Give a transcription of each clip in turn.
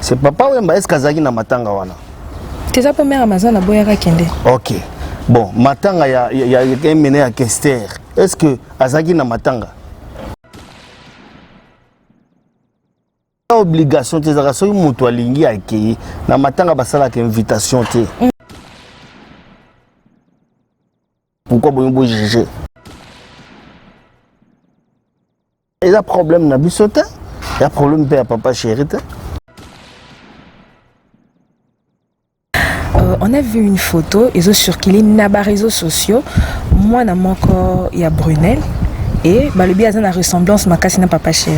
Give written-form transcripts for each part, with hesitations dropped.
C'est papa ou est-ce Kazaki na matanga wana? C'est ça pour mère Amazon à Boyara Kende. Ok. Bon, matanga y a un mené à Kester. Est-ce que Azaki na matanga? Obligation tes rations mutu alingi akei na matanga basala ka invitation te. Pourquoi boyombo juger? Il y a problème na bisote? Il y a problème pe à papa chéri te? On a vu une photo, ils ont circulé sur les réseaux sociaux. Moi, dans mon corps, il y a Brunel. Et le bien a une ressemblance à ma papa chéri.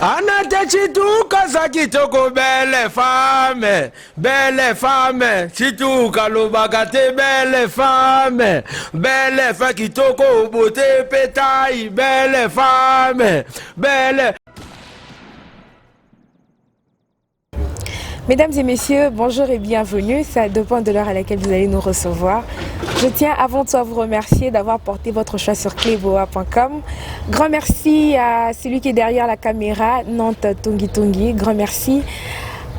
Anate chituka za kitoko belle femme, chituka lobakate belle femme kitoko beauté pétaille, belle femme, belle. Mesdames et messieurs, bonjour et bienvenue. Ça dépend de l'heure à laquelle vous allez nous recevoir. Je tiens avant tout à vous remercier d'avoir porté votre choix sur cleboa.com. Grand merci à celui qui est derrière la caméra, Nantes Tongi Tongi. Grand merci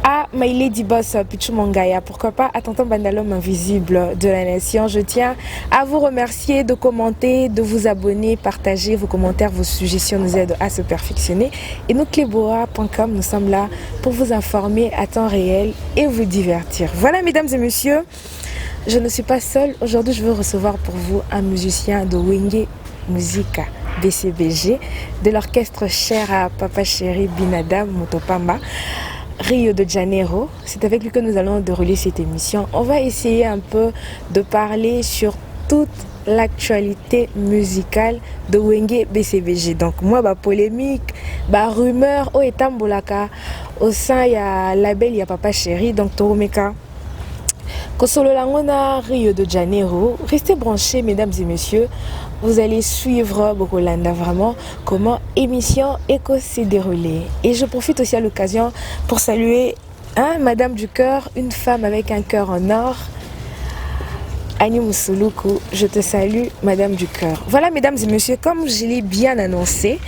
à My Lady Boss Pichu Mangaya. Pourquoi pas à Tonton Bandalom invisible de la nation. Je tiens à vous remercier de commenter, de vous abonner, partager vos commentaires, vos suggestions nous aident à se perfectionner. Et nous, cleboa.com, nous sommes là pour vous informer à temps réel et vous divertir. Voilà, mesdames et messieurs, je ne suis pas seule. Aujourd'hui, je veux recevoir pour vous un musicien de Wenge Musica BCBG, de l'orchestre cher à Papa Chéri Binadam Motopamba, Rio de Janeiro. C'est avec lui que nous allons dérouler cette émission. On va essayer un peu de parler sur toute l'actualité musicale de Wenge BCBG. Donc moi, polémique, rumeur, etambolaka, au sein il y a label, il y a Papa Chéri, donc Toromeka. Kosolo Langona, Rio de Janeiro. Restez branchés, mesdames et messieurs. Vous allez suivre Bokolanda vraiment comment émission Echo s'est déroulée. Et je profite aussi à l'occasion pour saluer Madame du Cœur, une femme avec un cœur en or. Annie Moussouloukou, je te salue, Madame du Cœur. Voilà, mesdames et messieurs, comme je l'ai bien annoncé,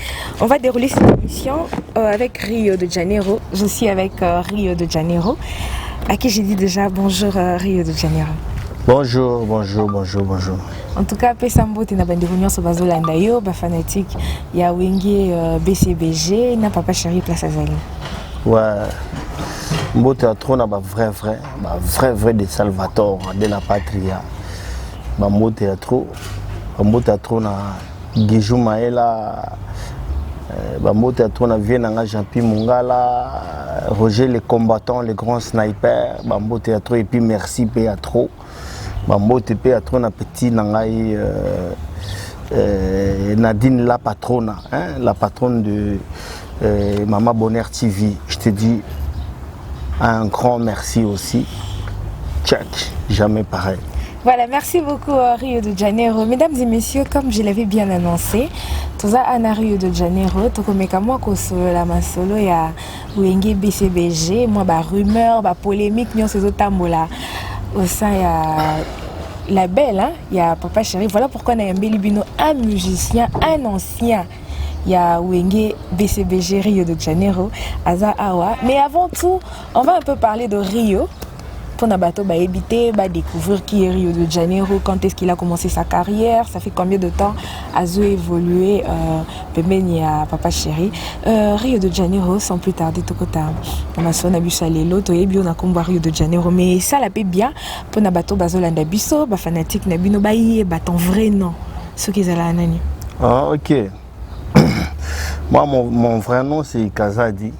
on va dérouler cette émission avec Rio de Janeiro. Je suis avec Rio de Janeiro, à qui j'ai dit déjà bonjour Rio de Janeiro. Bonjour. En tout cas, Pesambo, tu n'as pas de réunion sur Bazolanda, yo, fanatique, il y a Wenge BCBG, n'a Papa Chéri Place Azali. Ouais, Mbo théâtre na vrai de Salvatore de la Patria. Mbo théâtre na Gijou Maela, Mbo théâtre na Vienanga Jean-Pierre Mungala, Roger le combattant, le grand sniper, Mbo théâtre et puis merci théâtre. Mbo théâtre na petit nangai Nadine la patronne, la patronne de Maman Bonheur TV. Je te dis un grand merci aussi. Tchak, jamais pareil. Voilà, merci beaucoup Rio de Janeiro. Mesdames et messieurs, comme je l'avais bien annoncé, tout ça à Rio de Janeiro, tout comme moi la masolo il y a Wenge BCBG, moi rumeur, polémique, nous ces autres tambola. Au sein il y a la belle, il y a Papa Chéri. Voilà pourquoi on a un Belibino, un musicien, un ancien. Il y a Wenge BCBG Rio de Janeiro, Aza Awa. Mais avant tout, on va un peu parler de Rio. Pour Nabato, éviter, découvrir qui est Rio de Janeiro, quand est-ce qu'il a commencé sa carrière, ça fait combien de temps Azo évolué, il y a Papa Chéri. Rio de Janeiro, sans plus tarder, Tokota. On a vu ça les lots, on a combat Rio de Janeiro, mais ça la paie bien pour Nabato Bazolanda Bisso, fanatique Nabino Baye, ton vrai nom, ce qu'ils ont là, Nani. Ah, ok. Moi, mon vrai nom, c'est Kazadi.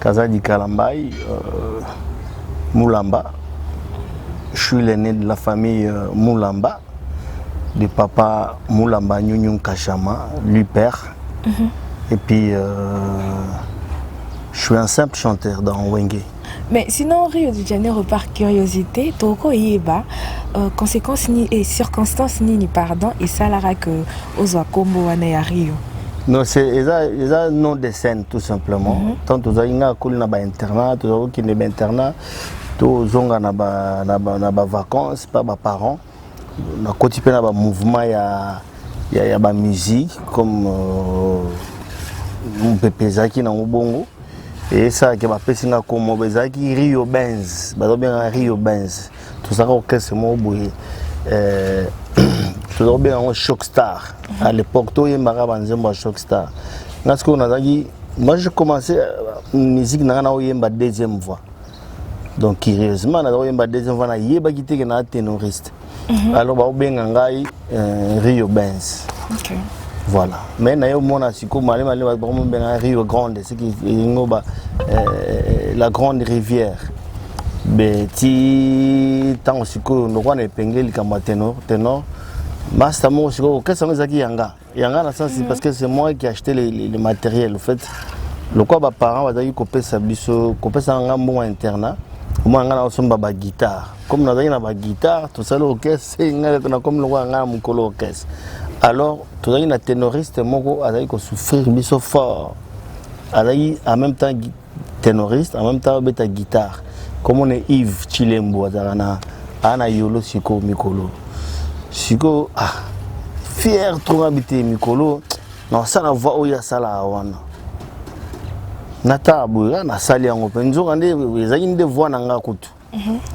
Kazadi Kalambaï. Moulamba. Je suis l'aîné de la famille Moulamba, de papa Moulamba Nyunyun Kachama, lui père. Et puis, je suis un simple chanteur dans Wenge. Mais sinon, Rio de Janeiro, par curiosité, Toko Yeba, conséquences et circonstances ni pardon, et ça lara que Ozo Kombo wane à Rio. Non, c'est un nom de scène tout simplement. Tant que vous avez un internat, vous avez un internat, vous avez des vacances, pas des parents. On a continué un mouvement, il y a la musique, comme mpepezaki na mobongo et ça que bapesinga comme bezaki Rio Benz bien Rio Benz tout ça orchestre mo boye tout bien un Shock Star à l'époque to yembaka banzemba Shock Star parce qu'on a dit moi je commençais musique na yemba deuxième voix donc curieusement na yemba deuxième voix na yeba kité que na ténoriste alors ba benga ngai Rio Benz. OK. Voilà. Mais na yo mona siko malé ba benga Rio Grande c'est qui ngoba la grande rivière. Beti tant siko no kwa na pengeli kama tenor. Master mo siko qu'est-ce que zaki yanga. Yanga na sens parce que c'est moi qui ai acheté les matériels en fait. Le quoi ba parents bazaki kopé sa biso kopé sa ngambo internat. Moi ngana osomba ba guitare comme na na ba guitare tout ça l'orchestre c'est ngana comme le roi ngana mukolo orchestre alors tout ça na ténoriste moko azali ko souffrir biso fort azali en même temps ténoriste en même temps beta guitare comme on est Yves Chilembo azana ana yolo siko mikolo siko fier trop habité mikolo non ça la voix oya sala wana Natabu, na sali yango penzo kande ezaki nde voix nanga kutu.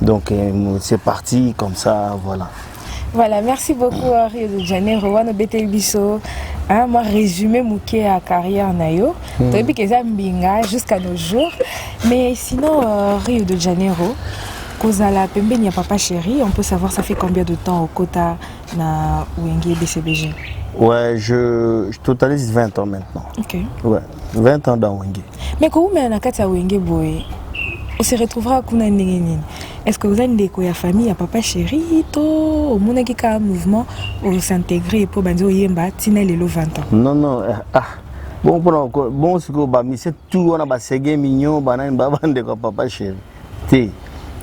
Donc c'est parti comme ça voilà. Voilà, merci beaucoup à Rio de Janeiro, wana betel biso. Moi résumé mouké à carrière nayo. Depuis que ça mbinga jusqu'à nos jours. Mais sinon Rio de Janeiro, kozala pembe nya papa chéri, on peut savoir ça fait combien de temps au Kota na Wenge BCBG? Ouais, je totalise 20 ans maintenant. OK. Ouais, 20 ans dans Wenge. Mais quand vous êtes dans Kata Wenge boy, on se retrouvera à Kuna Nengeni. Est-ce que vous avez des famille à papa chéri to au monde qui a un mouvement pour s'intégrer pour banzo yemba tina lelo 20 ans? Non bon bon c'est que c'est tout on a ba segé mignon banane babande ko papa chéri. Té.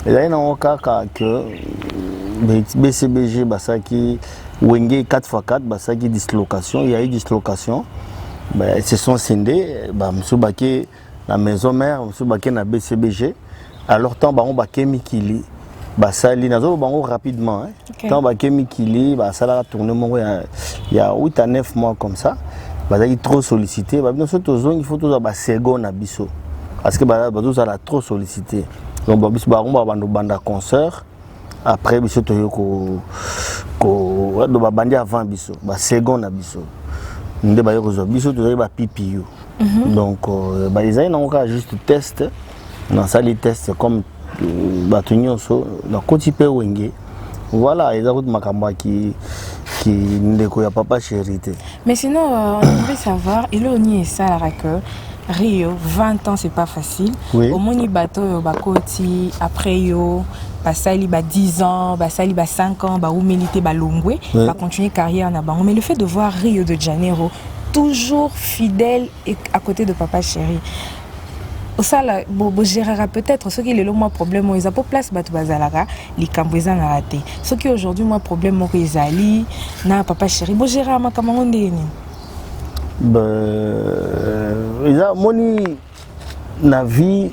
Et là il on kaka que BCBG basaki Wenge 4x4 basaki dislocation, il y a eu dislocation. Ils se sont scindés, monsieur Baké la maison mère, monsieur Baké na BCBG. Alors tant on Baké Mikili, basali nazo bango rapidement. Tant Baké Mikili, basala a tourné il y a 8 à 9 mois comme ça. Basali trop sollicité, bien sûr il faut toujours ba second abisso. Parce que bazo ça trop sollicité. Donc babiso ba banda concert. Après biso toyoko ko do babandi avant biso ba second abisso. Nde ba yoko biso to ba PPU. Donc ba ils ont encore juste test dans ça les tests comme ba tunyoso na kotipe Wenge. Voilà, ils ont makamba qui ndeko ya papa chérité. Mais sinon on aimerait savoir il est ni ça que Rio 20 ans c'est pas facile. Oui. Au moni bateau bakoti après yo basali ba 10 ans, basali ba 5 ans, ba humilité ba longwe, ba continuer carrière na bango. Mais le fait de voir Rio de Janeiro toujours fidèle et à côté de papa chéri. Ça là gérera peut-être ceux qui les longs problème ils a pas place batu bazalaka li kamboza na raté. Ceux qui aujourd'hui moi problème mo ezali na papa chéri bo gérer makambo ndeni. Isa moni na vie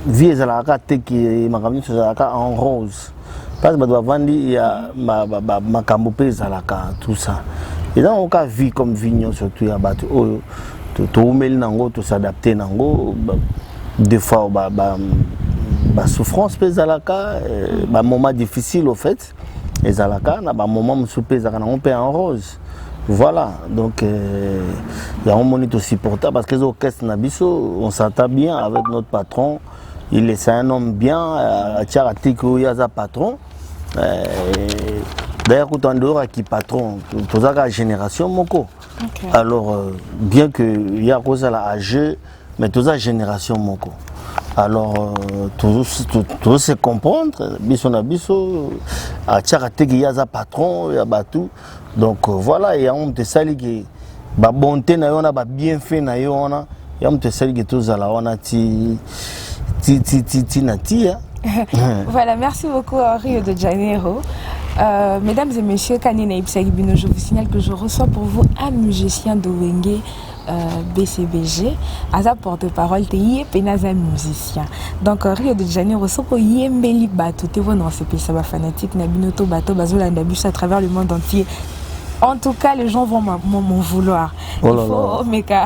ezalaka te ki makambo ezalaka en rose parce que bavandi il y a makambo pe ezalaka tout ça et dans aucun vie comme vignon surtout ya batu oyo to umeli nango to s'adapter nango des fois ba souffrance pe ezalaka ba moment difficile au fait ezalaka na ba moment musupe ezalaka nango pe en rose. Voilà, donc il y a un moniteur supportable parce que les orchestres Nabiso, on s'entend bien avec notre patron. Il est un homme bien, il y a un patron. D'ailleurs, quand on dehors qui patron, toute la génération moko. Alors, bien qu'il y a cause à l'âge, mais toute la génération moko. Alors, tout se comprendre, biso Nabiso, il y a un patron, il y a batou. Donc voilà, il y a un de sali qui ba bonté na yona ba bien fait na yona, il y a un de sali qui tous à la wana ti na tia. Voilà, merci beaucoup à Rio de Janeiro. Mesdames et messieurs, Kanina Ipsagibino, je vous signale que je reçois pour vous un musicien de Wenge BCBG, Aza porte-parole, Teye Penaza musicien. Donc Rio de Janeiro, Soko Yembeli Bato, te voit dans ce pays, ça va fanatique, Nabinoto Bato, Bazola Ndabus à travers le monde entier. En tout cas, les gens vont m'en vouloir. Oh là il faut meka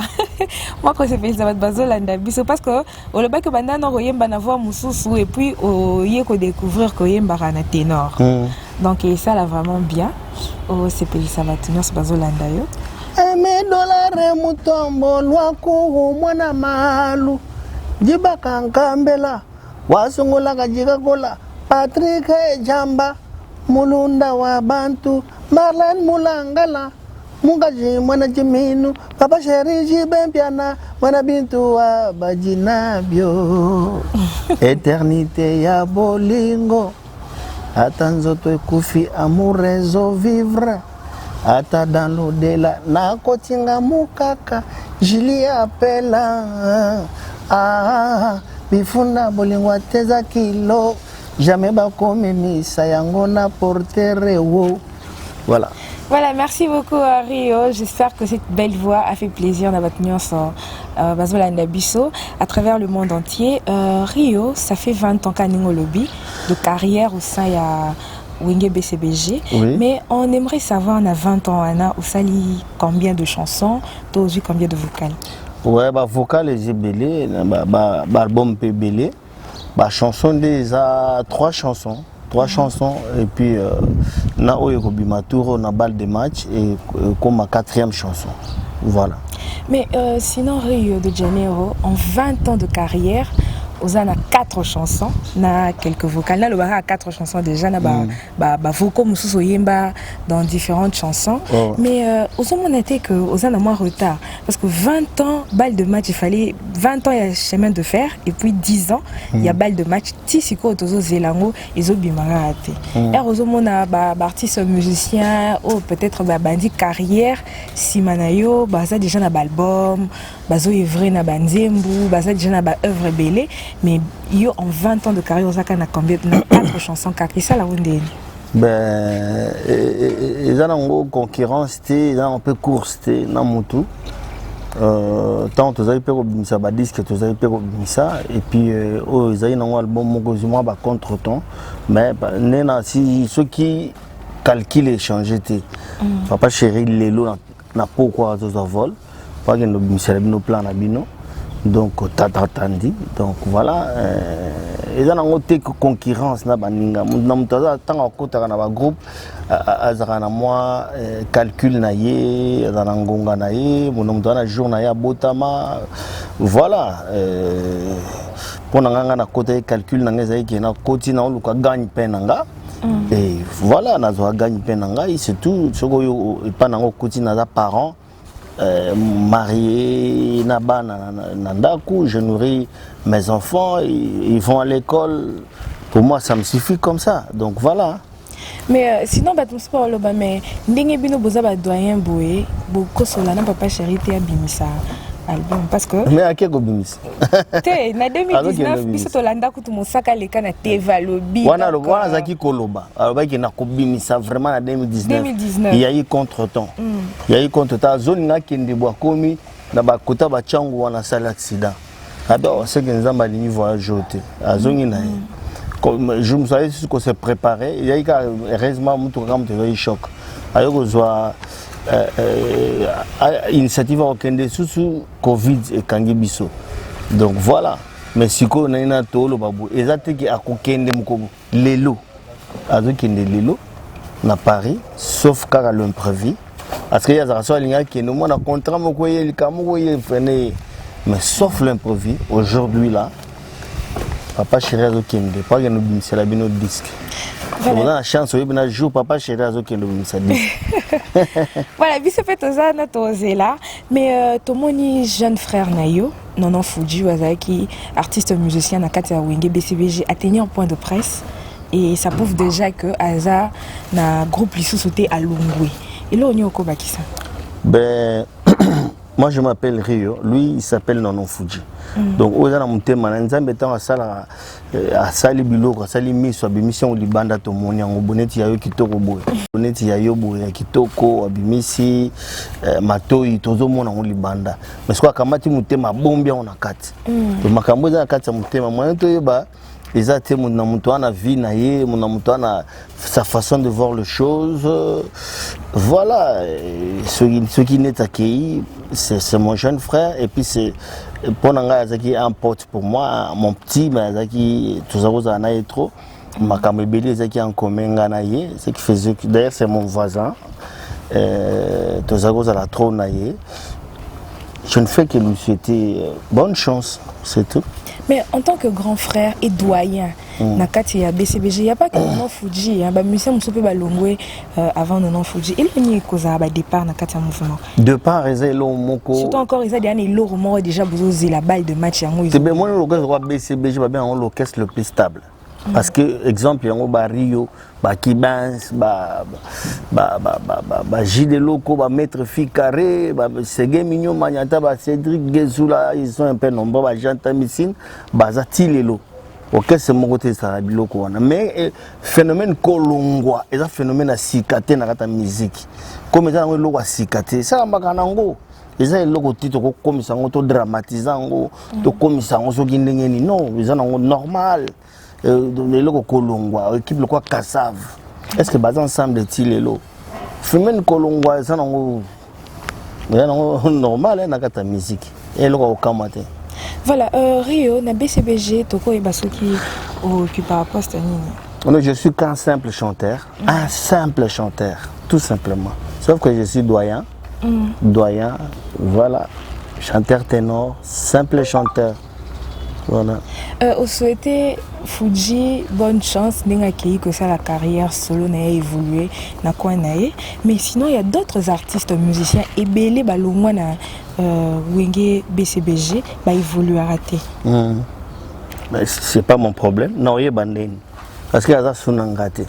moi quand c'est fait ça va bazolanda biso parce que au le bac banda no yemba na voix mususu et puis au yeko découvrir ko yemba na ténor. Donc et ça là vraiment bien. Oh c'est payé ça va tenir ce bazolanda yo. Eme dolare mutombo lwaku mwana malu jibaka nkambela wasungula kajiga kola Patrick Jamba mulunda wa bantu Marlene Mulangala Mungaji mwana jiminu Papa Sheriji Bempiana mwana bintu wa bajinabyo Eternité ya bolingo Ata nzoto ekufi amurezo vivre Ata dans l'au-delà na kotinga mukaka Julie apela bifunda bolingo ateza kilo jamais bakomemisa yango na portere wo. Voilà. Voilà, merci beaucoup Rio. J'espère que cette belle voix a fait plaisir dans votre nuance Bazolanda Bisso à travers le monde entier. Rio, ça fait 20 ans qu'à Ningo Lobby de carrière au sein de Wenge BCBG. Oui. Mais on aimerait savoir, on a 20 ans, Anna, où ça lit combien de chansons, toi aussi combien de vocales? Ouais, bah vocal et belé, bah album pe belé, bah chanson déjà 3 chansons. 3 chansons et puis na oyo bimaturo na balle de match et comme ma 4e chanson. Voilà. Mais sinon Rio de Janeiro en 20 ans de carrière, on a 4 chansons, na quelques vocales. Là, le a 4 chansons déjà, na vocaux mususu yemba dans différentes chansons. Oh. Mais aux hommes on était que aux a moins retard parce que 20 ans balle de match, il fallait 20 ans il y a chemin de fer et puis 10 ans il y a balle de match. Tisiko tozo zelango ils ont bimara raté. Et aux hommes on a artiste musicien ou peut-être bandi carrière si manayo ça déjà na album, bazo œuvre na banzembu, ça déjà na œuvre belé. Mais yo en 20 ans de carrière, on a combien de 4 chansons et ça la wondé. Ben ils ont une concurrence, ils ont un peu course na mutu. Tant que vous avez ça ba disque vous avez ça et puis ils ont un album moko ba contre-temps mais nena si ceux qui calculent et changer papa chéri lelo na pourquoi ça vol pas que nous plan na bino. Donc tatandi donc voilà ils ont une concurrence na baninga na mutaza tanga kota na ba groupe azara na moi calcul na ye azana ngonga na ye mon mutana jour na ya botama voilà pour nga na kota calcul na ngeza ki na koti na luka gagne penanga et voilà na zo gagne penanga et surtout soko yo pa na koti na parents marié Nandaku, je nourris mes enfants, ils vont à l'école. Pour moi, ça me suffit comme ça. Donc voilà. Mais sinon, mais ndenge bino boza ba doyen boé, boko solana papa chéri te abimisa album parce que mais à quel bimis te na 2019 biso tolanda kutu mosaka leka na TV lobby wana zaki koloba alobaki na kobimisa vraiment na 2019 il y a eu contre-temps il y a eu contre-temps zone nga kende bwa komi na bakota ba changu wana sala accident ado c'est que nzamba lingi voyage hote azongi na je me savais ce qu'on s'est préparé il y a eu heureusement mutu comme te eu choc ayoko zwa initiative okende sous Covid et kangibiso donc voilà mais siko na ina tolo babu ezate ki akokende mko lelo azokende lelo na Paris sauf car l'imprévu parce que yaza so linga ki no mona contrat moko yeli kamoko yefene mais sauf l'imprévu aujourd'hui là papa chéri azokende pas que nous bimisela bino disque. Voilà. On a la chance de jouer jour papa chéri azokende bimisa disque. Voilà, biso fait tozana tozela mais tomoni jeune frère nayo Nonon Fuji wazaki artiste musicien na kati ya Wenge BCBG a tenu un point de presse et ça prouve déjà que Aza na groupe lisusu te à Lungwe. Et là on y oko bakisa. Ben moi je m'appelle Rio, lui il s'appelle Nonon Fuji. Donc ozana mutema na nzambe tant asala asali biloko asali miso abimission libanda to moni yango boneti yayo kitoko boye boneti yayo boye kitoko abimisi matoi tozo mona ngo libanda mais quoi kamati mutema bombia on a kati to makambo za kati ya mutema mwana to yeba Exact, mon amour na vie naie, mon amour na sa façon de voir les choses. Voilà, ce qui n'est accueilli, c'est mon jeune frère et puis c'est pour Nanga un pote pour moi, mon petit, mais qui tout ça vous en a trop. Ma camébélie qui en commun ganaye, ce qui faisait que d'ailleurs c'est mon voisin. Tout ça vous en a trop naïe. Je ne fais que lui souhaiter bonne chance, c'est tout. Mais en tant que grand frère et doyen, Nakati ya BCBG, il n'y a pas que non Fuji, hein, musicien Moussoupe Balongwe avant non Fuji. Il y a une cause à départ Nakati ya mouvement. Départ, ils ont moko. Surtout encore, ils ont dit l'ormeau déjà besoin de la balle de match. C'est bien moi l'orchestre BCBG, va bien l'orchestre le plus stable. Parce que exemple, il y a Rio, Kibans, Gilles Loco, Maître Ficaré, Ségué Mignon, Magnata, Cédric Gezoula, ils sont un peu nombreux, Janta Missine, Tilelo. Ok, c'est mon côté, ça Biloko. Mais phénomène colongois, et un phénomène à cicater dans la musique. Comme ça, on a cicaté, ça va kanango. Ils ont le titre comme ça, on dramatisant, comme ça, on se dit non, ils ont normal. Les locaux colongois, l'équipe le quoi Kassav. Est-ce que bas ensemble de Tilelo, phénomène colongois, ça non normal hein, dans la musique. Et le quoi matin. Voilà, Rio, na BCBG, Toko et Basuki occupe un poste à Nini. Je suis qu'un simple chanteur, un simple chanteur, tout simplement. Sauf que je suis doyen, doyen, voilà, chanteur ténor, simple chanteur. Voilà. Vous souhaitez Fuji bonne chance n'engagez que ça la carrière solo n'a évolué n'a quoi naé mais sinon il y a d'autres artistes musiciens et belé balongwa na wenge BCBG bah évolue à rater. C'est pas mon problème non il bandeni parce que ça sunangate.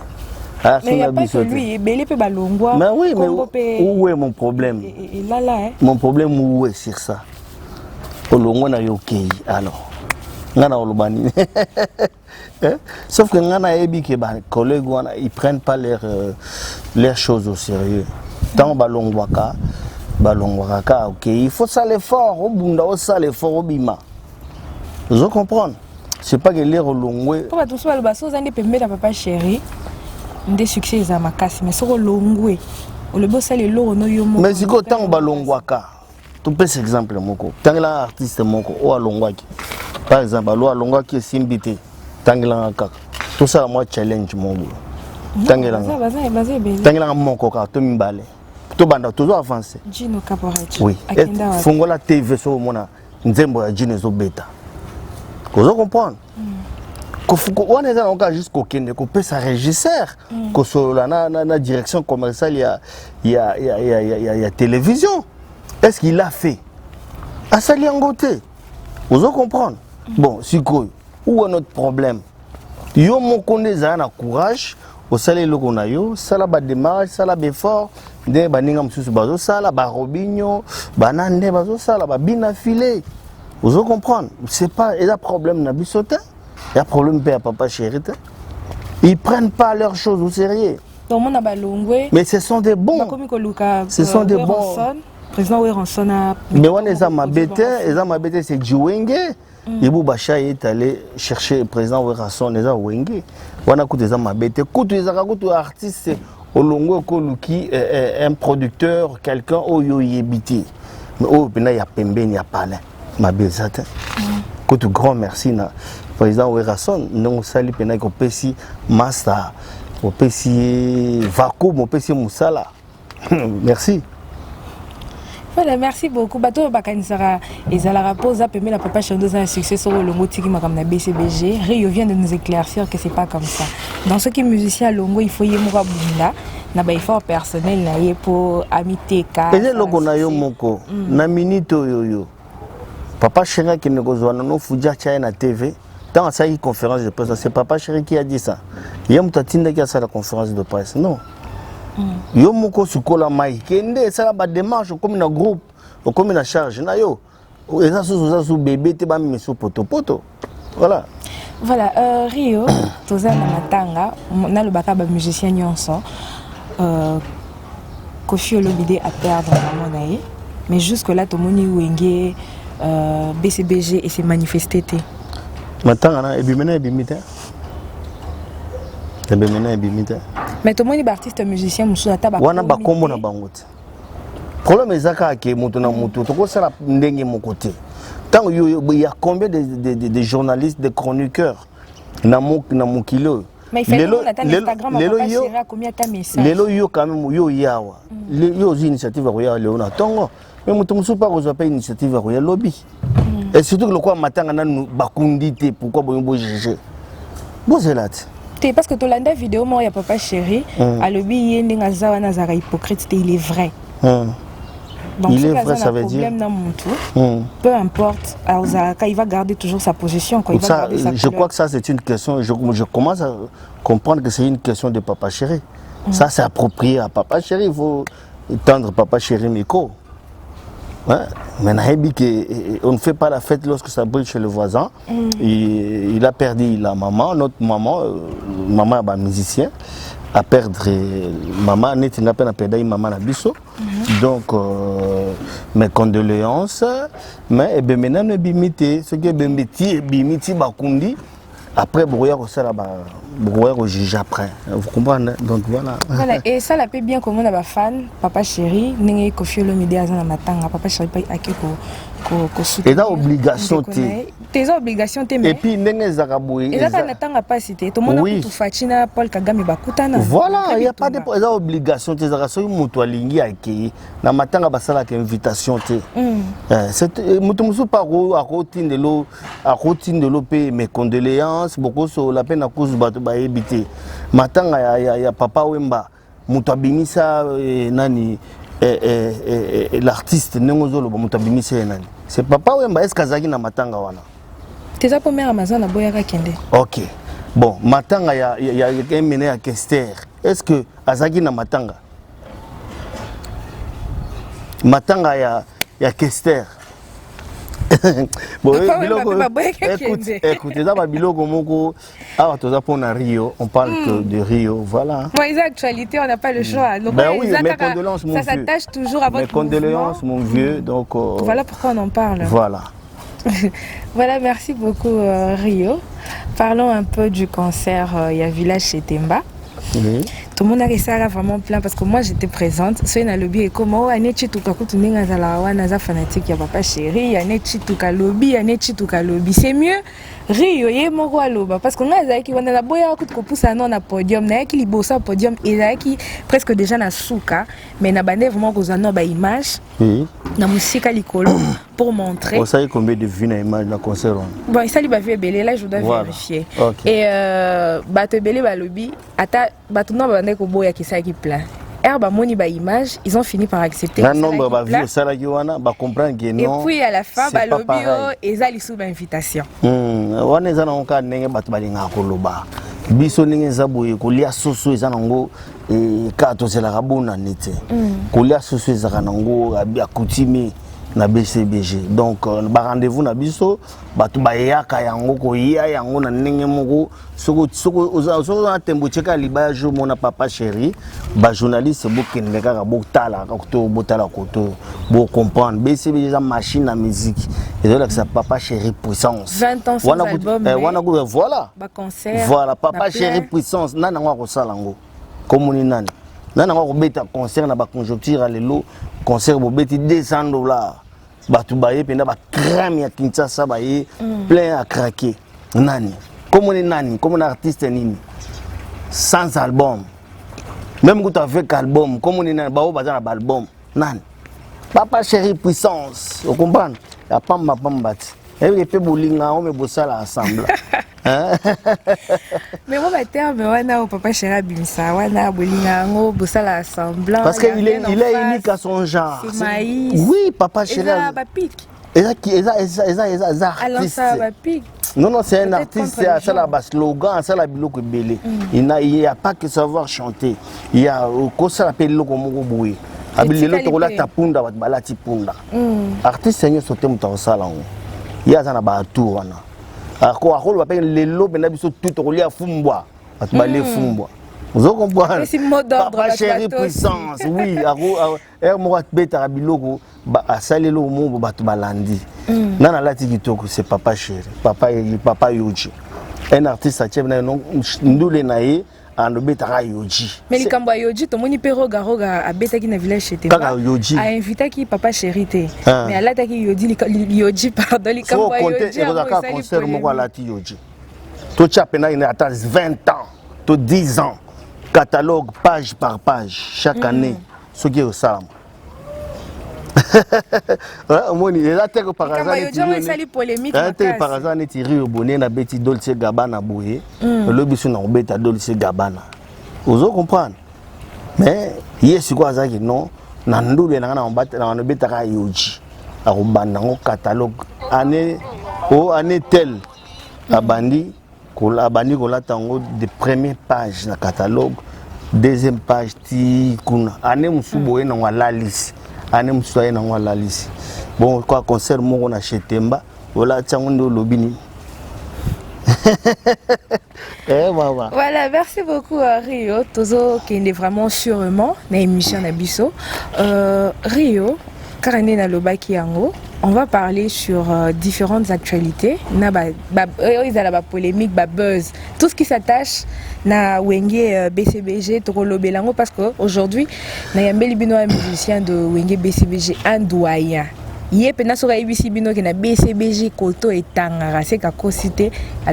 Mais il n'y a pas que lui, belé peut balongwa. Mais oui mais où est mon problème? Et là hein. Mon problème où est sur ça? Olongwa na yoki alors. Sauf que les collègues ils prennent pas leurs choses au sérieux. Tant balongwaka, ok, il faut ça l'effort, au bunda, au ça l'effort, au bima. Vous comprenez? C'est pas que les relongwe. Pour tout ça, le basso, ça ne peut pas papa chéri. Des succès à ma casse, mais sur le longwe, le boss les lots no yomo. Mais c'est que tant balongwaka, tu peux cet exemple moko. Tant que l'artiste moko ou alongwaki. Par exemple, alors Longa qui est simbité, Tangilan Kaka. Tout ça, moi, challenge mon boulot. Tangilan mon coca, tout m'imbalé. Tout banda, toujours avancé. Gino Caporetti. Oui. Fongola TV sur mon nzembo ya Gino Zobeta. Vous comprenez? On est encore jusqu'au Kenya, qu'on peut sa régisseur, que sur la direction commerciale, il y a télévision. Est-ce qu'il l'a fait? À Saliangote. Vous comprenez? Bon, si quoi, où est notre problème? Yo mon connaît un courage, au salaire le konayo, ça la bas démarrage, ça la effort, des baningam sous bazo, ça la bas robinho, banane bazo, ça la bas bien affilé. Vous comprenez? C'est pas, il y a problème na bisote, il y a problème père papa chéri. Ils prennent pas leurs choses au sérieux. Mais ce sont des bons. Ce sont des bons. Président Weranson a. Mais on est à ma bête, c'est Djouenge. Ibou Bacha est allé chercher le président Weranson, les a Wenge. On a écouté ma bête. Écoute, les artistes, Olongo Koluki, un producteur, quelqu'un, Oyo Yebiti. Mais oh, il y a Pembe, il y a Palin. Ma bête, écoute, grand merci. Président Weranson, nous saluons Pena Kopesi, Massa, Kopesi Vakou, Kopesi Moussala. Merci. Voilà, merci beaucoup. Bato Bakanisara et Zalara Pose a permis la papa chanteuse un succès sur le Longo Tiki comme la BCBG. Rio vient de nous éclaircir que c'est pas comme ça. Dans ce qui est musicien Longo, il faut y avoir bunda, n'a pas effort personnel là pour amitié car. Et le Longo na yo moko, na minute yo. Papa chéri qui ne gozo na no Fuja Chai na TV. Dans sa conférence de presse, c'est papa chéri qui a dit ça. Il y a Moutatine qui a fait la conférence de presse. Non. Yo moko sukola mai kende ça ba démarche comme un groupe comme une charge na yo et ça sous bébé te ba miso poto voilà Rio toza na matanga na le baka ba musicien nyonso Kofi Olomide a perdre na monaye mais jusque là to moni wenge BCBG et s'est manifesté Maintenant, et bien et bimite. Et bien et bimite. Mais tout le monde est artiste musicien, monsieur Ataba. Wana ba kombo na bangote. Problème ezaka ke mutu na mutu to ko sala ndenge mon côté. Tant il y a combien de journalistes, de chroniqueurs na mokilo. Mais il fait Instagram à combien de messages. Lelo yo quand même yo yawa. Yo initiative à ya Léona Tongo. Mais mutu musu pas ko pas initiative à ya lobby. Et surtout que le quoi matanga na bakundi te pourquoi boyombo juger. Bon c'est là. Parce que tu as la vidéo, moi, il y a papa chéri, à l'obé, il y a un hypocrite, il est vrai. Donc, il est vrai, ça veut dire. Peu importe, il va garder toujours sa position. Quand il va garder sa je crois que ça, c'est une question. Je commence à comprendre que c'est une question de papa chéri. Ça, c'est approprié à papa chéri. Il faut tendre papa chéri Miko. Mais on ne fait pas la fête lorsque ça brûle chez le voisin. Il a perdu la maman, notre maman, maman est musicien, a perdu maman, net n'a pas perdu maman à Bissau. Donc mes condoléances. Mais maintenant ne bimité, ce qui est bimiti bakundi. Après, au juge après. Vous comprenez? Donc voilà. Voilà, et ça, la paix bien comme on a fan, papa chéri, n'est qu'au fil le midi à la matin, papa chéri, pas à qui qu'au soutien. Et là, obligation, tes obligations, tes et puis, n'est zaraboué. Et là, on n'attend pas cité. Tout le monde a tout fatina, Paul Kagame, Bakutana. Voilà, il n'y a pas de obligation. Tes zarasoy, mutualingi, aki, na matin, à basala, invitation, c'est mutumu par à routine de l'eau, mes condoléances. Beaucoup sur la peine à cause de éviter. Maintenant, il y a papa Wemba, Moutabimisa, Nani, l'artiste, Nengozolo, Moutabimisa, Nani. C'est papa Wemba, est-ce qu'Azaki n'a matanga wana? T'es à première Amazon à Boyara Kende. Ok. Bon, matanga, il y a un mené à Kester. Est-ce que Azaki n'a matanga? Matanga, il y a Kester. Bon, écoutez, dans Biloko Moko, Rio, on parle que de Rio, voilà. Moi, les actualités, on n'a pas le choix. Donc, ben oui, mes condoléances, mon vieux. Ça s'attache toujours à votre mes condoléances, mon vieux, donc... Voilà pourquoi on en parle. Voilà. Voilà, merci beaucoup Rio. Parlons un peu du concert il y a Village chez Temba. Oui. Tout le monde a resté vraiment plein parce que moi j'étais présente. Soit il y a lobby et comme oh anechi tout kakutu ninga zalawa naza fanatique ya papa chéri anechi tout lobby anechi tout lobby c'est mieux Rio ye moko aloba parce que nga zaki wana la boya kutu ko poussa non na podium na yaki libosa podium et zaki presque déjà na souka mais na bande vraiment ko zano ba image na musika likolo pour montrer. On sait combien de vues na image na concert. Bon ça li ba vu belé là je dois vérifier. Okay. Et bato belé ba lobby ata bato no ba ndeko boya ki sa ki plein. Herba moni ba image, ils ont fini par accepter. Un nombre ba vu ça la wana ba comprendre que non. Et puis à la fin ba lobby ezali sous invitation. Wana ezana onka ndenge bato balinga koloba. Biso ndenge zaboye kolia soso ezana ngo ka to sela kabona nete. Kolia soso ezaka nango akutimi na BCBG. Donc ba rendez-vous na biso bato bayaka yango ko ya yango na ndenge moko soko oza tembo cheka libaya jo mona papa chéri ba journaliste bokende kaka botala ko botala koto bo comprendre BCBG za machine à musique et donc ça papa chéri puissance 20 ans sans album voilà ba concert voilà papa chéri puissance nana ngwa ko sala ngo komuni nani nana ngwa ko beta concert na ba conjoncture lelo concert bo beti $200 batu baye penda ba crème ya Kinshasa baye plein à craquer nani comme on est nani comme on artiste nini sans album même quand tu as fait album comme on est nani ba bazana ba album nani papa chéri puissance vous comprenez ya pamba pambati et puis bolinga on me bosala ensemble mais moi terme wana papa chéri bimsa wana bolinga ngo bosala ensemble parce que il est unique à son genre oui papa chéri non c'est un artiste c'est la bas slogan c'est la biloko belé il n'y a pas que savoir chanter il y a ko ça appelle loko moko boye abilelo to la tapunda bat balati punda artiste senyo sote muta sala ngo ya zana ba tour wana ako akolo ba pe lelo benda biso tout ko lia fumbwa bat balé fumbwa Vous comprenez? C'est mot d'ordre. Papa chéri puissance. Oui, moi beta biloko ba salelo mo ba to balandi. Nana lati kitoko c'est papa chéri. Papa Yoji. Un artiste a tchèvre non ndule nae ando beta Yoji. Mais le kamba Yoji to moni pe roga a beta ki na village chez Kaka Yoji. A invité qui papa chéri te. Mais ala ta ki Yoji pardon le kamba Yoji. Faut compter un concert mo lati Yoji. To tchapena il attend 20 ans, to 10 ans. Catalogue page par page chaque année ce qui est au salam. Moni là terre par hasard est polémique par hasard est tiré au bonnet na beti Dolce Gabbana boye le biso na beta Dolce Gabbana. Vous comprenez? Mais yes quoi ça qui non na ndule na na beta ka Yoji a robanda ngo catalogue année telle abandi abandi kola tango de première page na catalogue deuxième page ti kuna ane musubo ena ngala lisi ane musubo ena ngala lisi bon quoi concert moko na Chetemba wala tango ndo lobini. Voilà, merci beaucoup Rio Tozo qui est vraiment sûrement na émission na biso Rio karane na lobaki yango. On va parler sur différentes actualités. Ils ont la polémique, la buzz, tout ce qui s'attache na Wenge BCBG, Tokolo Belango, parce qu'aujourd'hui, il y a un musicien de Wenge BCBG, un doyen. Il y a un musicien qui a BCBG, Koto et Tangara, c'est qu'à cité, à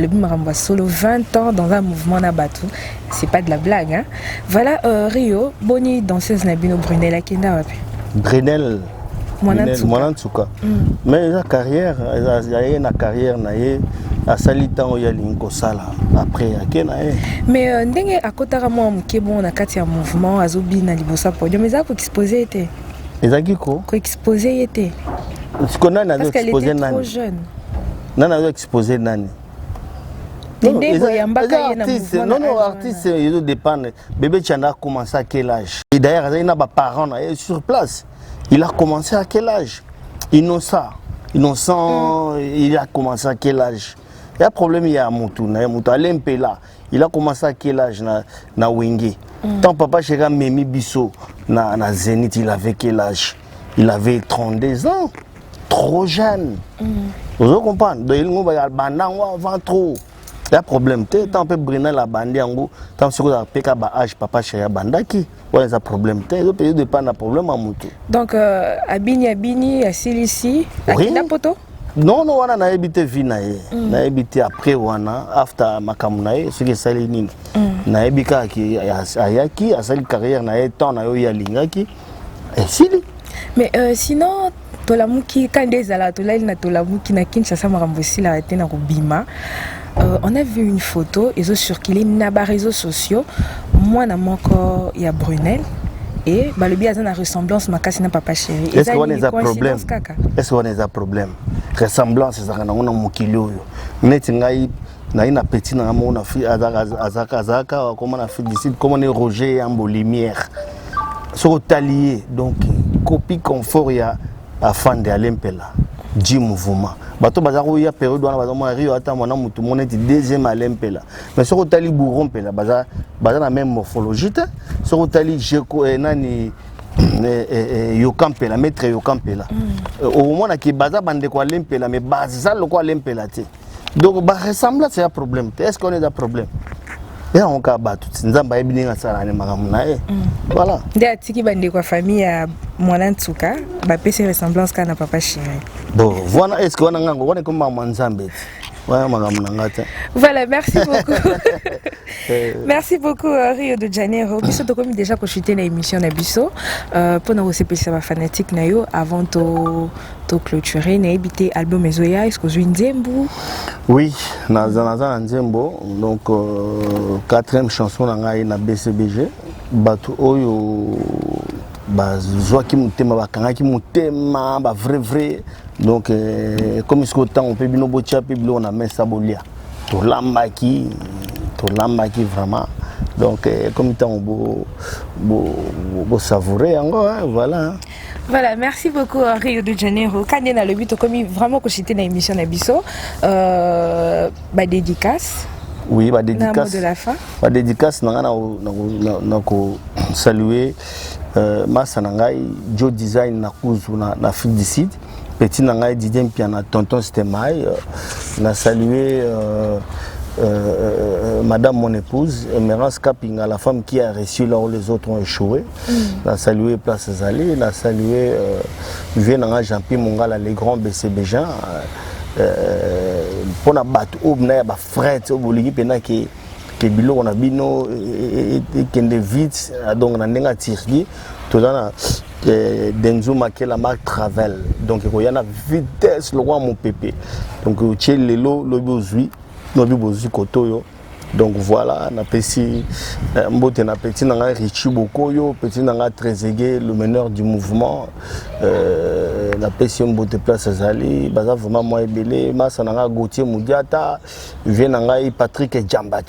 solo 20 ans dans un mouvement Nabatou. C'est pas de la blague. Hein? Voilà, Rio, Boni, danseuse Nabino Brunel, Akenda Wapi. Brunel. Mwanantuka. Mais la carrière, la carrière naie a sali temps ya linko sala après akena mais ndenge akotara mo mukebo na kati ya mouvement azobi na libosa podium mais ako exposer était. Ezaki ko exposer était. Ce qu'on a exposé nani. Trop jeune. Nana a exposé nani. Non, artiste, il dépend. Bébé Tchanda a commencé à quel âge? Et d'ailleurs, il y a des parents sur place. Il a commencé à quel âge? Innocent, il a commencé à quel âge? Il y a un problème, il y a Moutou, là. Il a commencé à quel âge na Wenge? Tant papa chéra Memi Bisso na Zénith, il avait quel âge? Il avait 32 ans. Trop jeune. Vous comprenez? Donc il y a avant trop. Il y a un problème. Tant que Brunel a bandé en gros, tant que a péka ba âge papa chéra bandaki. Ouais, ça problème. Il y a pas de problème à Moutou. Donc Abini, Asilici, Akina Poto? Non, on a habité Vinae. On a habité après Wana, after Makamunae, ce qui est Salinine. On a habité Ayaki, à sa carrière, on a été en Ayalingaki. Et Sili. Mais sinon, Tolamuki, quand des alatola, il n'a Tolamuki, n'a Kinshasa Marambosi, la été dans Bima. On a vu une photo, ils ont circulé sur les réseaux sociaux. Moi, dans mon corps, il y a Brunel. Et le bien a ressemblance ma casse n'a pas chéri. Est-ce qu'on a un problème? Est-ce qu'on a un problème? Ressemblance c'est ça qu'on a mon kilo. Net ngai na ina petit na mon afri azaka comment on a fait d'ici comment on est Roger en lumière. Sur talier donc copie confort ya afin de Alempela. Du mouvement. Bato bazaro ya période wana bazamo Rio ata mona mutu moneti deuxième Alempela. Mais sur tali bourron pela baza na même morphologie te. Sur tali jeko nani yokampela maître yokampela. Au moment na ki baza bande ko Alempela mais baza le ko Alempela te. Donc ba ressemble c'est un problème. Est-ce qu'on est un problème? Et on ka battu nzamba ebininga sala ne makamuna voilà. Nde tiki bande ko famille ya Mwanantuka ba pese ressemblance kana papa chéri. Bon, voilà est-ce qu'on a ngango on est comme Mwanzambe. Ouais makamuna ngata. Voilà, merci beaucoup. Merci beaucoup Rio de Janeiro. Biso to komi déjà ko chuter na émission na biso pour nous recevoir ba fanatique na yo avant to clôturer na habité album Ezoya est-ce que vous Nzembo? Oui, na Nzembo donc 4e chanson na ngai na BCBG bato oyo bazwaki mutema bakangaki mutema ba vrai donc comme ce temps on peut bino botia pe bilo na mesa bolia to lambaki vraiment donc comme temps on bo savourer encore voilà. Voilà, merci beaucoup Rio de Janeiro. Quand on a le but, comme vraiment que c'était dans l'émission Nabiso, dédicace Oui, ma dédicace. De la fin. Ma dédicace, saluer Massa Nangai, Joe Design Nakuzu na Afrique du Sud. Petit Nangai Didier Piana, tonton Stemai. Na salué Madame mon épouse, Emerance Kapinga, la femme qui a reçu là où les autres ont échoué. Na salué Place Zali, na salué Vienanga Jean-Pierre Mongala, les grands BCB Jean. Pour na battre au na ba frère au boligi pena que bilo on a bino et kende vite donc na ndenga tirgi to na Denzo Makela marque Travel donc il y a la vitesse le roi mon pépé donc tché lelo lobozui lobozui kotoyo. Donc voilà, na pesi mbote na petit nanga Richie Bokoyo, petit nanga Trezeguet, le meneur du mouvement. Na pesi mbote Place Zali, baza vraiment moi ebele, masa nanga Gauthier Moudiata, vient nanga Patrick Djamba,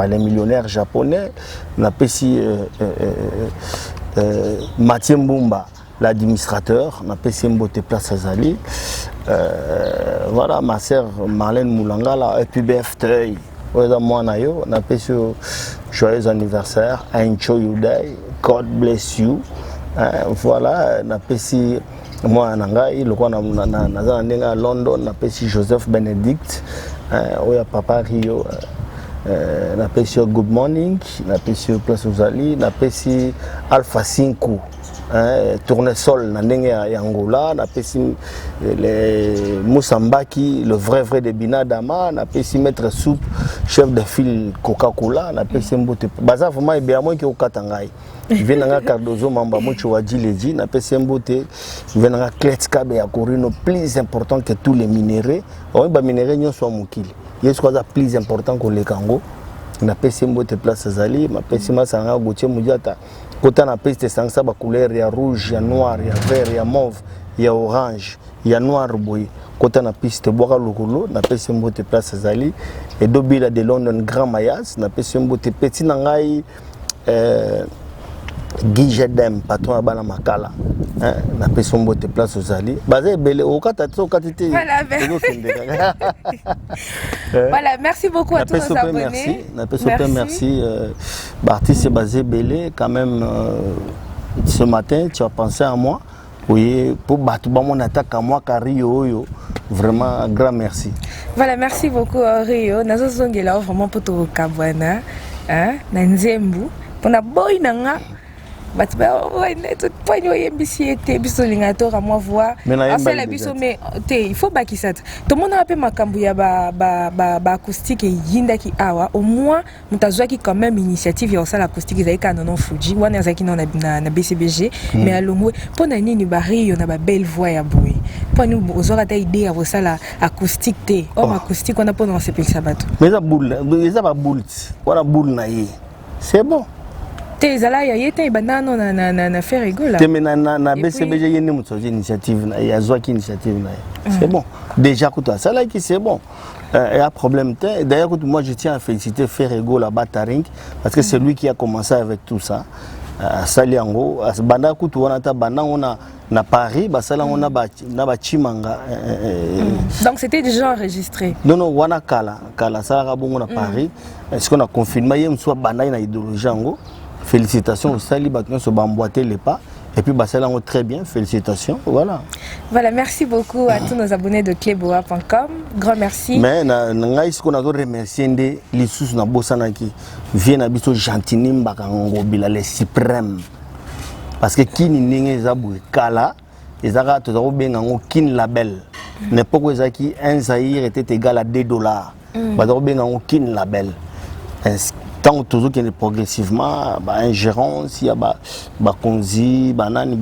les millionnaires japonais. Na pesi Mathieu Mbumba, l'administrateur, na pesi mbote Place Zali. Voilà, ma sœur Marlène Moulanga, la EPBF Teuil. Moi, on a fait joyeux anniversaire, enjoy your day, God bless you. Voilà, on a fait moi, le roi à London, on a fait Joseph Benedict, Papa Rio, on a fait Good Morning, on a fait Place Ozali, on a fait Alpha 5. Tournesol na Angola na pesi le Moussambaki le vrai de Binadama na pesi maître soupe chef de file Coca-Cola na pesi mbote baza vraiment e bien moi ki okatangai venanga Cardozo mamba mocho wadjileji na pesi mbote venanga Kletskabe ya Corino plus important que tous les minéraux on ba minéraux nyonso mokili yesu kwaza plus important que les Congo na pesi mbote Place Zali ma pesi masanga Gauthier Moudiata. Quand on a peste sang ça ba couleur ya rouge, ya noir, ya vert, ya mauve, ya orange, ya noir boy. Quand on a piste boire lokolo, na peste mbote Place Zali et dobila de London Grand Mayas, na peste mbote petit nangai Guy Jedem patron à bana makala. Na peste mbote Place Zali. Bazé belé au katati au katiti. Voilà, merci beaucoup à tous nos abonnés. Merci. Artiste basé belé quand même ce matin tu as pensé à moi. Oui, pour battre mon attaque à moi car Rio vraiment un grand merci. Voilà, merci beaucoup Rio. Nazo zongela vraiment pour tout Kabwana, na Nzembu. Pour na boy nanga but point yembisi ete biso lingato à moi voir c'est la biso mais il faut bakisa tout le monde a appelé makambu ya ba acoustique yinda ki awa au moins mutazwa ki quand même initiative ya ça l'acoustique zaika non Fuji wana zaki na BCBG mais alongwe pona nini bari yo na ba belle voix ya boy poni ozora ta idée ya ça la acoustique te acoustique on a pona se pelisa bato mais ça boule ba boule wana boule na yi c'est bon. Tezala ya yete banano na faire rigola. Temena na BCBG yene mutsoje initiative na ya zwa ki initiative na. C'est bon. Déjà kuta ça là qui c'est bon. Il y a problème d'ailleurs moi je tiens à féliciter Ferrego la Bataring parce que c'est lui qui a commencé avec tout ça. Saliango banda kutu wana ta banda on na Paris basala on na ba chimanga. Donc c'était déjà enregistré. Non wana kala ça la bongo na Paris. Est-ce qu'on a confirmé yem soit banda na idéologie ngo. Félicitations au Sali Batman se bamboiter les pas et puis bah ça très bien, félicitations, voilà. Voilà, merci beaucoup à tous nos abonnés de Kleboa.com. Grand merci. Mais ce qu'on a remercié des les sous na bosana qui viennent habiter Gentinim bakango bila les suprêmes parce que kini ninge zabu kala ezaka to zabu bengango kin label n'importe quoi zaki un Zaïre était égal à $2 ba zabu bengango kin label. Tant toujours qu'il est progressivement ingérence, il y a konzi, banani,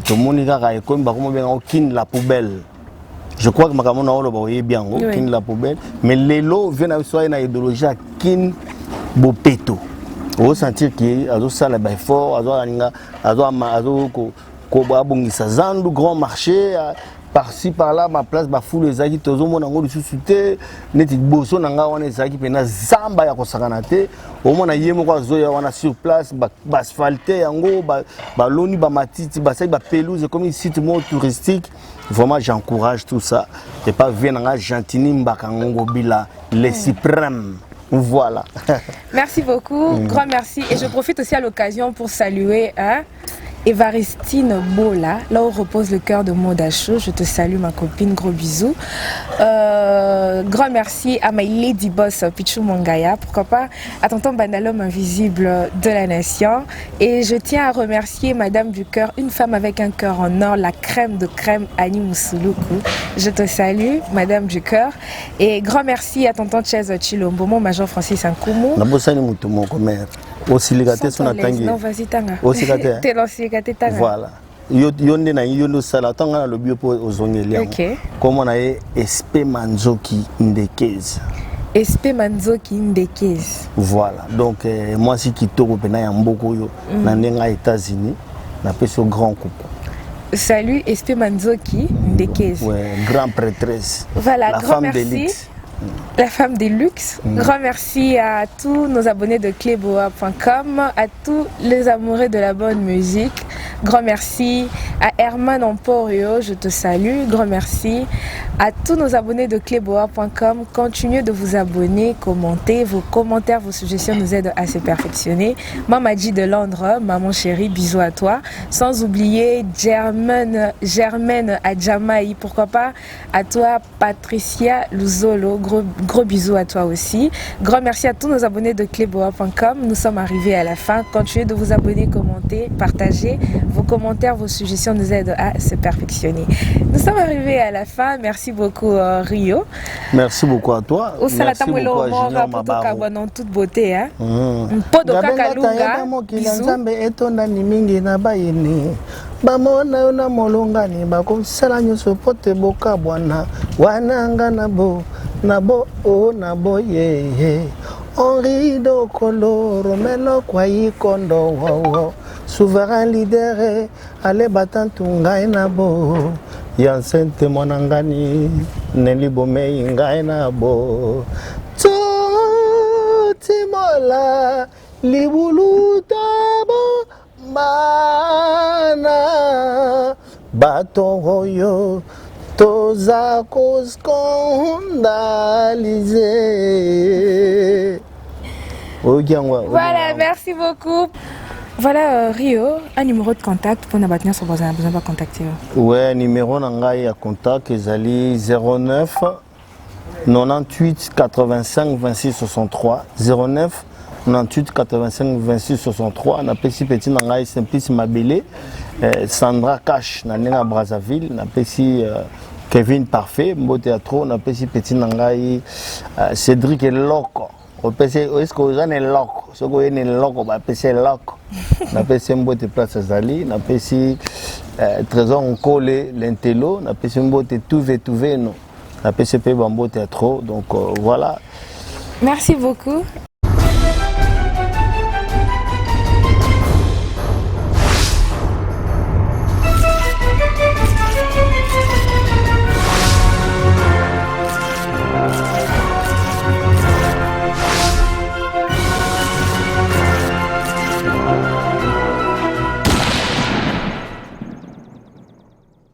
tout le monde est comme aucune la poubelle. Je crois que ma camarade a bien aucune la poubelle, mais les lots viennent avec une idéologie kin bopeto. On sentir qu'il a ça le fort, a grand marché, par-ci par-là ma place bafoule ezalaki tozomona yango lisusu te neti boso na ngai wana ezalaki mpena zamba ya kosakana te omona ye moko azoya wana sur place baasphalte yango baloni bamatiti basali bapelouse ekomi site moko touristique. Vraiment j'encourage tout ça et pas vie na ngai Gentini Mbaka Ngobila les suprêmes. Voilà. Merci beaucoup, grand merci. Et je profite aussi à l'occasion pour saluer Évaristine Bola, là où repose le cœur de Modacho. Je te salue ma copine, gros bisous. Grand merci à my lady boss Pichou Mongaya, pourquoi pas à tonton Banalom invisible de la nation. Et je tiens à remercier Madame du cœur, une femme avec un cœur en or, la crème de crème Annie Moussouloukou. Je te salue Madame du cœur. Et grand merci à tonton Chaz Chilombo, mon major Francis Ankoumou. Aussi ligaté son atangi. Non, vas-y, tanga. Aussi ligaté. T'es lancé ligaté tanga. Voilà. Yonde na yondo sala tanga na lobby po ozongeli. OK. Comment na Espe Manzoki Ndekezi. Espe Manzoki Ndekezi. Voilà. Donc moi si kitoko pena ya mboko yo na nenga États-Unis na peso grand couple. Salut Espe Manzoki Ndekezi. Ouais, grand prêtresse. Voilà, la grand femme merci. de luxe. La femme des luxe. Grand merci à tous nos abonnés de cleboa.com, à tous les amoureux de la bonne musique. Grand merci à Herman Emporio, je te salue. Grand merci à tous nos abonnés de cleboa.com. Continuez de vous abonner, commenter. Vos commentaires, vos suggestions nous aident à se perfectionner. Mamadji de Londres, maman chérie, bisous à toi. Sans oublier Germaine Adjamaï, pourquoi pas à toi Patricia Luzolo. Gros bisous à toi aussi. Grand merci à tous nos abonnés de cleboa.com. Nous sommes arrivés à la fin. Continuez de vous abonner, commenter, partager. Vos commentaires, vos suggestions nous aident à se perfectionner. Nous sommes arrivés à la fin. Merci beaucoup Rio. Merci beaucoup à toi. Merci beaucoup à Junior Mabaro. En toute beauté. Bamona na molongani bakosala nyonso pote boka bwana wananga nabo nabo ye Henri do koloro melo kwa ikondo wo souverain leader ale batantu ngai nabo yansente monangani neli bomei ngai nabo timola libulu tabo mana batoyo toza scandalisé. Voilà, merci beaucoup. Voilà Rio, un numéro de contact pour nous battre sur besoin de contacter. Ouais, numéro nangai à contact ezali 09 98 85 26 63 09 98 85 26 63 na pesi petit nangai Simplice Mabele Sandra Cash na Nena Brazzaville na pesi Kevin Parfait Mbote Atro na pesi petit nangai Cédric Eloko o pesi est-ce que vous avez Eloko soko ene Eloko ba pesi Eloko na pesi Mbote Place Zali na pesi Trésor Nkole Lentelo na pesi Mbote Tuve no na pesi pe Mbote Atro donc voilà. Merci beaucoup